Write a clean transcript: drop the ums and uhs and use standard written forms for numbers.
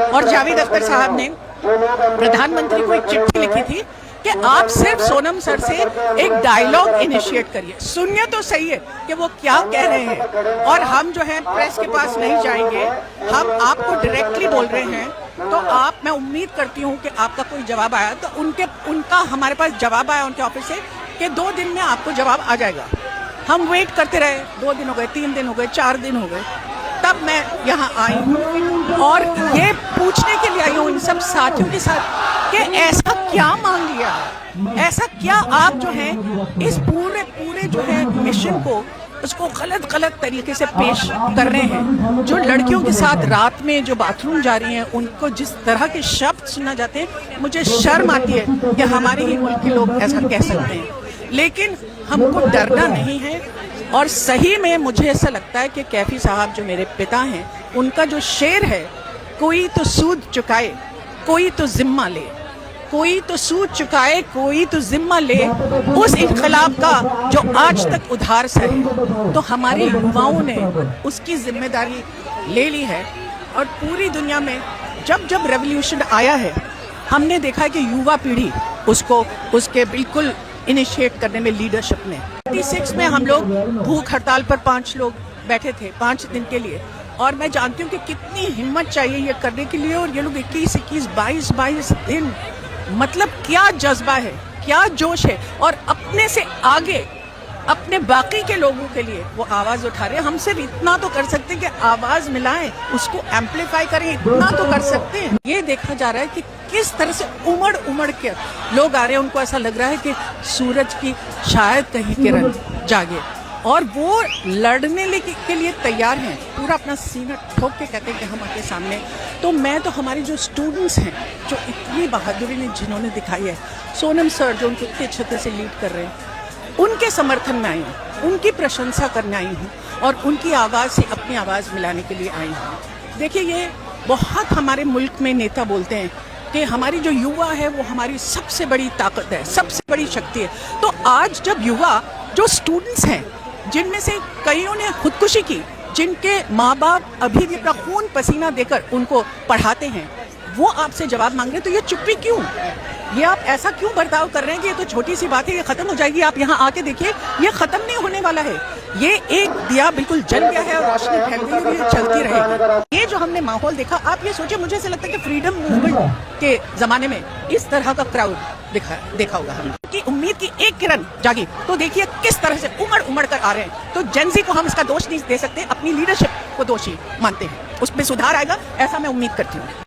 और जावेद अख्तर साहब ने प्रधानमंत्री को एक चिट्ठी लिखी थी कि आप सिर्फ सोनम सर से एक डायलॉग इनिशिएट करिए, सुनिए तो सही है कि वो क्या कह रहे हैं। और हम जो है प्रेस के पास नहीं जाएंगे, हम आपको डायरेक्टली बोल रहे हैं। तो मैं उम्मीद करती हूँ कि आपका कोई जवाब आया, तो उनका हमारे पास जवाब आया उनके ऑफिस से कि 2 दिन में आपको जवाब आ जाएगा। हम वेट करते रहे, 2 दिन हो गए, 3 दिन हो गए, 4 दिन हो गए, तब मैं यहाँ आई हूँ और ये पूछने के लिए आई हूँ इन सब साथियों के साथ कि ऐसा क्या मांग लिया, ऐसा क्या आप जो है इस पूरे जो है मिशन को उसको गलत तरीके से पेश कर रहे हैं। जो लड़कियों के साथ रात में जो बाथरूम जा रही हैं, उनको जिस तरह के शब्द सुना जाते हैं, मुझे शर्म आती है कि हमारे ही मुल्क के लोग ऐसा कह सकते हैं। लेकिन हमको डरना नहीं है। और सही में मुझे ऐसा लगता है कि कैफी साहब जो मेरे पिता हैं, उनका जो शेर है, कोई तो सूद चुकाए कोई तो जिम्मा ले, कोई तो सूद चुकाए कोई तो जिम्मा ले, उस इनकलाब का जो आज तक उधार सहे। तो हमारे युवाओं ने उसकी जिम्मेदारी ले ली है। और पूरी दुनिया में जब रेवोल्यूशन आया है, हमने देखा है कि युवा पीढ़ी उसको उसके बिल्कुल इनिशिएट करने में लीडरशिप ने 36 में हम लोग भूख हड़ताल पर 5 लोग बैठे थे 5 दिन के लिए। और मैं जानती हूँ कि कितनी हिम्मत चाहिए ये करने के लिए। और ये लोग 21, 22 दिन, मतलब क्या जज्बा है, क्या जोश है। और अपने से आगे अपने बाकी के लोगों के लिए वो आवाज उठा रहे हैं। हम सिर्फ इतना तो कर सकते हैं कि आवाज मिलाएं, उसको एम्पलीफाई करें, इतना तो कर सकते हैं। ये देखा जा रहा है कि किस तरह से उमड़ के लोग आ रहे हैं। उनको ऐसा लग रहा है कि सूरज की शायद कहीं किरण जागे और वो लड़ने के लिए तैयार हैं, पूरा अपना सीना ठोक के कहते हैं कि हम आपके सामने। तो मैं तो हमारे जो स्टूडेंट्स हैं, जो इतनी बहादुरी ने जिन्होंने दिखाई है, सोनम सर जो उनके इतने अच्छे से लीड कर रहे हैं, उनके समर्थन में आई हूँ, उनकी प्रशंसा करने आई हूँ और उनकी आवाज़ से अपनी आवाज़ मिलाने के लिए आई हूँ। देखिए, ये बहुत हमारे मुल्क में नेता बोलते हैं कि हमारी जो युवा है वो हमारी सबसे बड़ी ताकत है, सबसे बड़ी शक्ति है। तो आज जब युवा जो स्टूडेंट्स हैं, जिनमें से कईयों ने खुदकुशी की, जिनके माँ बाप अभी भी अपना खून पसीना देकर उनको पढ़ाते हैं, वो आपसे जवाब मांग रहे हैं, तो ये चुप्पी क्यों? ये आप ऐसा क्यों बर्ताव कर रहे हैं कि ये तो छोटी सी बात है, ये खत्म हो जाएगी। आप यहाँ आके देखिए, ये खत्म नहीं होने वाला है। ये एक दिया बिल्कुल जल गया है और रोशनी फैल गई है, ये चलती रहेगी। ये जो हमने माहौल देखा, आप ये सोचिए, मुझे ऐसा लगता है कि फ्रीडम मूवमेंट के जमाने में इस तरह का क्राउड देखा होगा हमने, कि उम्मीद की एक किरण जागी। तो देखिए किस तरह से उमड़ कर आ रहे हैं। तो जेनजी को हम इसका दोष नहीं दे सकते, अपनी लीडरशिप को दोषी मानते हैं, उसमें सुधार आएगा, ऐसा मैं उम्मीद करती हूँ।